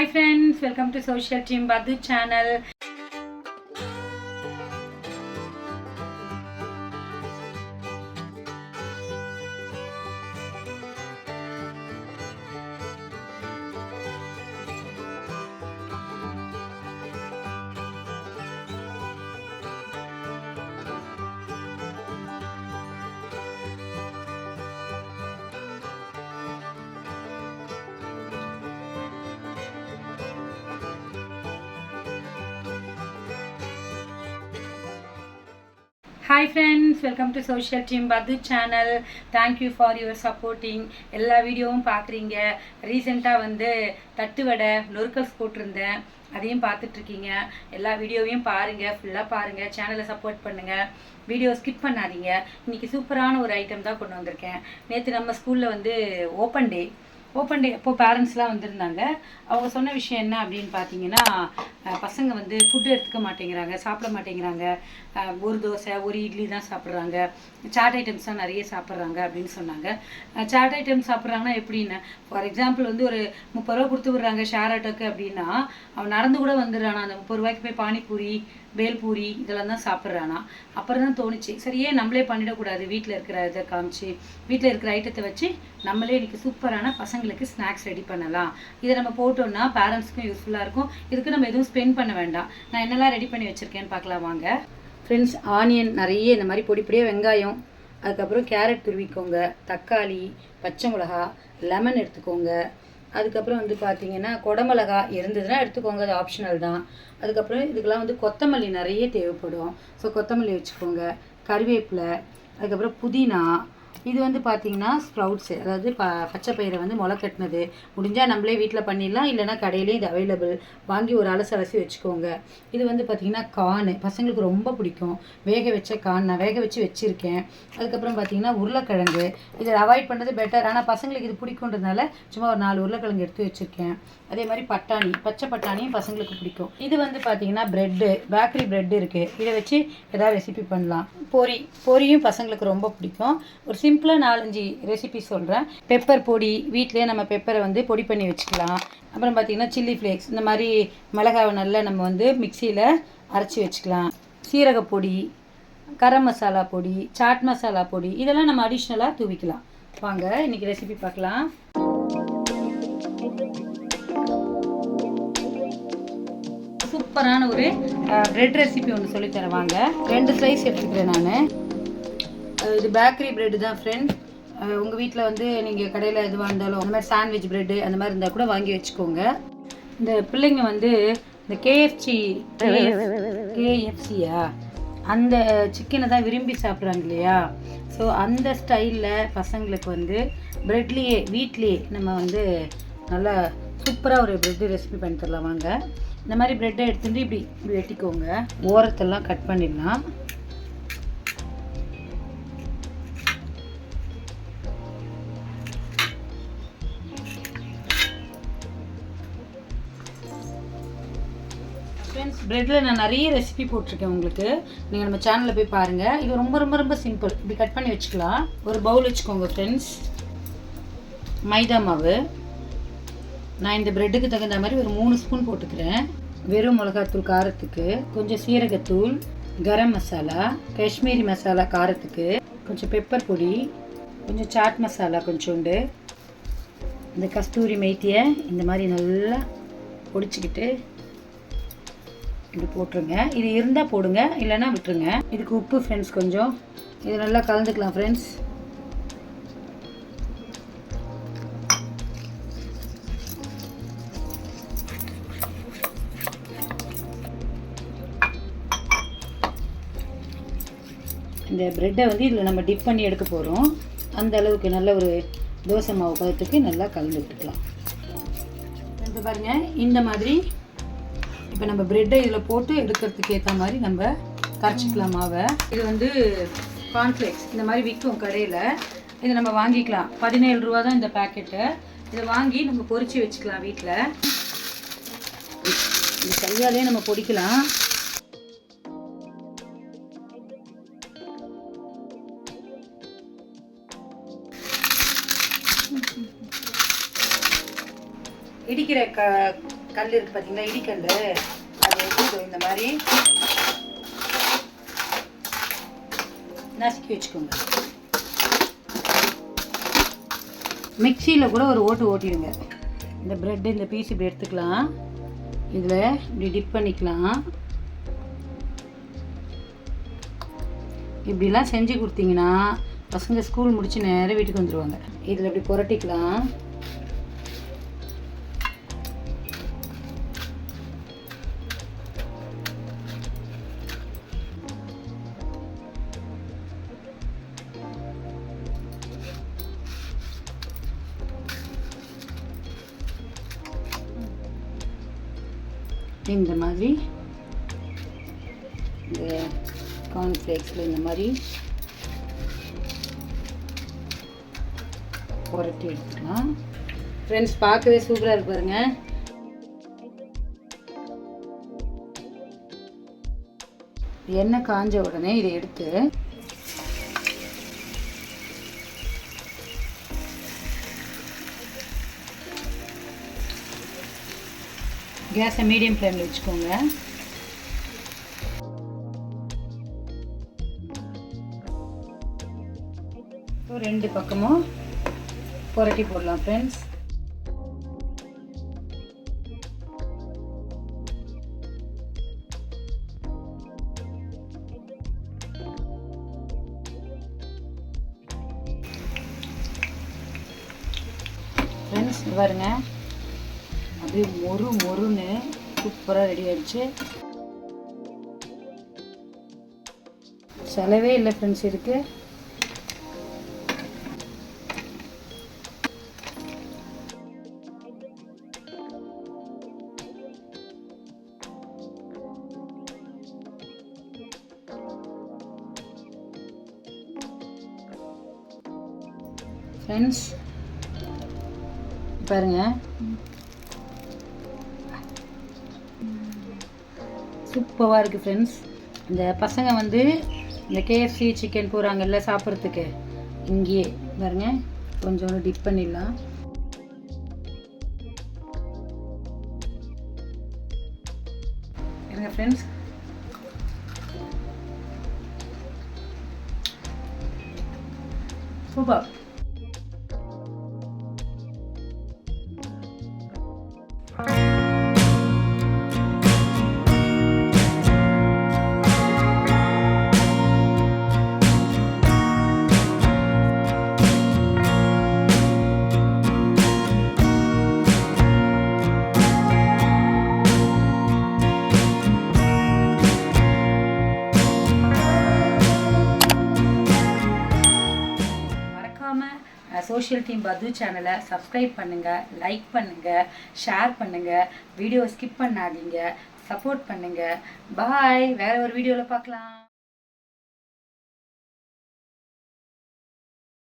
Hi friends, welcome to Social Team Badhu channel. Hi friends, welcome to Social Team Badhu channel. Thank you for your supporting. எல்லா வீடியோவும் பார்க்குறீங்க. ரீசெண்டாக வந்து தட்டு வடை நொறுக்கல்ஸ் போட்டிருந்தேன், அதையும் பார்த்துட்ருக்கீங்க. எல்லா வீடியோவையும் பாருங்கள், ஃபுல்லாக பாருங்கள், சேனலை சப்போர்ட் பண்ணுங்கள், வீடியோ ஸ்கிப் பண்ணாதீங்க. இன்றைக்கி சூப்பரான ஒரு ஐட்டம் தான் கொண்டு வந்திருக்கேன். நேற்று நம்ம ஸ்கூலில் வந்து ஓப்பன் டே அப்போது பேரண்ட்ஸ்லாம் வந்திருந்தாங்க. அவங்க சொன்ன விஷயம் என்ன அப்படின்னு பார்த்தீங்கன்னா, பசங்க வந்து ஃபுட்டு எடுத்துக்க மாட்டேங்கிறாங்க, சாப்பிட மாட்டேங்கிறாங்க, ஒரு தோசை ஒரு இட்லி தான் சாப்பிட்றாங்க, சாட் ஐட்டம்ஸ் தான் நிறைய சாப்பிட்றாங்க அப்படின்னு சொன்னாங்க. சாட் ஐட்டம்ஸ் சாப்பிட்றாங்கன்னா எப்படின்னா, ஃபார் எக்ஸாம்பிள் வந்து ஒரு 30 ரூபா கொடுத்து விட்றாங்க ஷேர் ஆட்டோக்கு அப்படின்னா, அவன் நடந்து கூட வந்துடுறானா அந்த 30 ரூபாய்க்கு போய் பானிபூரி பேல்பூரி இதெல்லாம் தான் சாப்பிட்றானா. அப்புறம் தான் தோணுச்சு, சரியே நம்மளே பண்ணிடக்கூடாது, வீட்டில் இருக்கிற இதை காமிச்சு வீட்டில் இருக்கிற ஐட்டத்தை வச்சு நம்மளே இன்றைக்கி சூப்பரான பசங்களுக்கு ஸ்நாக்ஸ் ரெடி பண்ணலாம். இதை நம்ம போட்டோம்னா பேரண்ட்ஸ்க்கும் யூஸ்ஃபுல்லாக இருக்கும். இதுக்கு நம்ம எதுவும் ஸ்பெண்ட் பண்ண வேண்டாம். நான் என்னெல்லாம் ரெடி பண்ணி வச்சுருக்கேன்னு பார்க்கலாம் வாங்க ஃப்ரெண்ட்ஸ். ஆனியன் நிறைய இந்த மாதிரி பொடி பொடியாக வெங்காயம், அதுக்கப்புறம் கேரட் துருவிக்கோங்க, தக்காளி, பச்சை மிளகா, லெமன் எடுத்துக்கோங்க. அதுக்கப்புறம் வந்து பார்த்தீங்கன்னா குடமிளகா இருந்ததுன்னா எடுத்துக்கோங்க, அது ஆப்ஷனல் தான். அதுக்கப்புறம் இதுக்கெல்லாம் வந்து கொத்தமல்லி நிறைய தேவைப்படும், ஸோ கொத்தமல்லி வச்சுக்கோங்க, கறிவேப்பிலை, அதுக்கப்புறம் புதினா. இது வந்து பார்த்தீங்கன்னா ஸ்ப்ரவுட்ஸு, அதாவது பச்சை பயிரை வந்து முளை கட்டினது. முடிஞ்சால் நம்மளே வீட்டில் பண்ணிடலாம், இல்லைனா கடையிலே இது அவைலபிள், வாங்கி ஒரு அலசி வச்சுக்கோங்க. இது வந்து பார்த்திங்கன்னா கார்ன், பசங்களுக்கு ரொம்ப பிடிக்கும், வேக வச்ச கார்ன் நான் வேக வச்சு வச்சுருக்கேன். அதுக்கப்புறம் பார்த்திங்கன்னா உருளைக்கிழங்கு, இதை அவாய்ட் பண்ணுறது பெட்டர், ஆனால் பசங்களுக்கு இது பிடிக்குன்றதுனால சும்மா ஒரு 4 உருளைக்கிழங்கு எடுத்து வச்சுருக்கேன். அதே மாதிரி பட்டாணி, பச்சை பட்டாணியும் பசங்களுக்கு பிடிக்கும். இது வந்து பார்த்திங்கன்னா ப்ரெட்டு, பேக்கரி ப்ரெட்டு இருக்குது, இதை வச்சு ஏதாவது ரெசிபி பண்ணலாம். பொரியும் பசங்களுக்கு ரொம்ப பிடிக்கும். ஒரு சிம்பிளாக 4-5 ரெசிபி சொல்கிறேன். பெப்பர் பொடி, வீட்டிலே நம்ம பெப்பரை வந்து பொடி பண்ணி வச்சுக்கலாம். அப்புறம் பார்த்திங்கன்னா சில்லி ஃப்ளேக்ஸ், இந்த மாதிரி மிளகாவை நல்லா நம்ம வந்து மிக்சியில் அரைச்சி வச்சுக்கலாம். சீரகப்பொடி, கரம் மசாலா பொடி, சாட் மசாலா பொடி, இதெல்லாம் நம்ம அடிஷ்னலாக தூவிக்கலாம். வாங்க இன்றைக்கி ரெசிபி பார்க்கலாம். சூப்பரான ஒரு ப்ரெட் ரெசிபி ஒன்று சொல்லித்தரேன் வாங்க. 2 ஸ்லைஸ் எடுத்துக்கிறேன் நான். இது பேக்கரி ப்ரெட்டு தான் ஃப்ரெண்ட். உங்கள் வீட்டில் வந்து நீங்கள் கடையில் எதுவாக இருந்தாலும் அந்த மாதிரி சாண்ட்விச் ப்ரெட்டு அந்த மாதிரி இருந்தால் கூட வாங்கி வச்சுக்கோங்க. இந்த பிள்ளைங்க வந்து இந்த கேஎஃப்சியா அந்த சிக்கனை தான் விரும்பி சாப்பிட்றாங்க இல்லையா. ஸோ அந்த ஸ்டைலில் பசங்களுக்கு வந்து ப்ரெட்லேயே வீட்லேயே நம்ம வந்து நல்லா சூப்பராக ஒரு ப்ரெட்டு ரெசிபி பண்ணி தரலாம் வாங்க. இந்த மாதிரி ப்ரெட்டை எடுத்துகிட்டு இப்படி வெட்டிக்கோங்க, ஓரத்தெல்லாம் கட் பண்ணிடலாம். ஃப்ரெண்ட்ஸ், ப்ரெட்டில் நான் நிறைய ரெசிபி போட்டிருக்கேன் உங்களுக்கு, நீங்கள் நம்ம சேனலில் போய் பாருங்கள். இது ரொம்ப ரொம்ப ரொம்ப சிம்பிள். இப்படி கட் பண்ணி வச்சுக்கலாம். ஒரு பவுல் வச்சுக்கோங்க ஃப்ரெண்ட்ஸ். மைதா மாவு நான் இந்த ப்ரெட்டுக்கு தகுந்த மாதிரி ஒரு 3 ஸ்பூன் போட்டுக்கிறேன். வெறும் மிளகாத்தூள் காரத்துக்கு, கொஞ்சம் சீரகத்தூள், கரம் மசாலா, காஷ்மீரி மசாலா காரத்துக்கு, கொஞ்சம் பெப்பர் பொடி, கொஞ்சம் சாட் மசாலா கொஞ்சோண்டு, இந்த கஸ்தூரி மெய்த்தியை இந்த மாதிரி நல்லா பொடிச்சிக்கிட்டு இப்படி போட்டுருங்க. இது இருந்தால் போடுங்க, இல்லைன்னா விட்டுருங்க. இதுக்கு உப்பு ஃப்ரெண்ட்ஸ் கொஞ்சம், இது நல்லா கலந்துக்கலாம் ஃப்ரெண்ட்ஸ். இந்த ப்ரெட்டை வந்து இதில் நம்ம டிப் பண்ணி எடுக்க போகிறோம். அந்த அளவுக்கு நல்ல ஒரு தோசை மாவு பதத்துக்கு நல்லா கலந்து விட்டுக்கலாம். இப்போ பாருங்கள், இந்த மாதிரி இப்போ நம்ம ப்ரெட்டை இதில் போட்டு எடுக்கிறதுக்கு ஏற்ற மாதிரி நம்ம கரைச்சிக்கலாம் மாவை. இது வந்து கார்ன்ஃப்ளேக்ஸ் இந்த மாதிரி விற்கும் கடையில், இதை நம்ம வாங்கிக்கலாம். 17 ரூபா தான் இந்த பேக்கெட்டு. இதை வாங்கி நம்ம பொரிச்சு வச்சுக்கலாம் வீட்டில். இந்த கையாலே நம்ம பொடிக்கலாம். இடிக்கிற கல் இருக்குது பார்த்தீங்களா, இடிக்கல், அதை எடுத்து இந்த மாதிரி நசுக்கி வச்சுக்கோங்க. மிக்சியில் கூட ஒரு ஓட்டிடுங்க. இந்த ப்ரெட்டு இந்த பீஸ் இப்படி எடுத்துக்கலாம், இதில் இப்படி டிப் பண்ணிக்கலாம். இப்படிலாம் செஞ்சு கொடுத்தீங்கன்னா பசங்க ஸ்கூல் முடிச்சு நேராக வீட்டுக்கு வந்துடுவாங்க. இதில் இப்படி புரட்டிக்கலாம். இந்த மாதிரி இந்த கார்ன்ஃப்ளேக்ஸில் இந்த மாதிரி புரட்டி எடுத்துக்கலாம். ஃப்ரெண்ட்ஸ், பார்க்கவே சூப்பராக இருக்கு பாருங்க. எண்ணெய் காஞ்ச உடனே இதை எடுத்து கேஸை மீடியம் ஃப்ளேமில் வச்சுக்கோங்க. இப்போ 2 பக்கமும் புரட்டி போடலாம் ஃப்ரெண்ட்ஸ். ஃப்ரெண்ட்ஸ் பாருங்க, அப்படியே மொறுன்னு சூப்பராக ரெடி ஆகிடுச்சு. செலவே இல்லை ஃப்ரெண்ட்ஸ் இருக்கு. ஃப்ரெண்ட்ஸ் பாருங்க, சூப்பராக இருக்குது ஃப்ரெண்ட்ஸ். இந்த பசங்க வந்து இந்த கேஎஃப்சி சிக்கன் போகிறாங்கல்ல சாப்பிட்றதுக்கு, இங்கேயே பாருங்க கொஞ்சம் டிப் பண்ணிடலாம். இருங்க ஃப்ரெண்ட்ஸ், சூப்பர். சோஷியல் டீம் பது சேனலை சப்ஸ்கிரைப் பண்ணுங்கள், லைக் பண்ணுங்கள், ஷேர் பண்ணுங்கள், வீடியோ ஸ்கிப் பண்ணாதீங்க, சப்போர்ட் பண்ணுங்கள். பாய். வேறு ஒரு வீடியோவில் பார்க்கலாம்.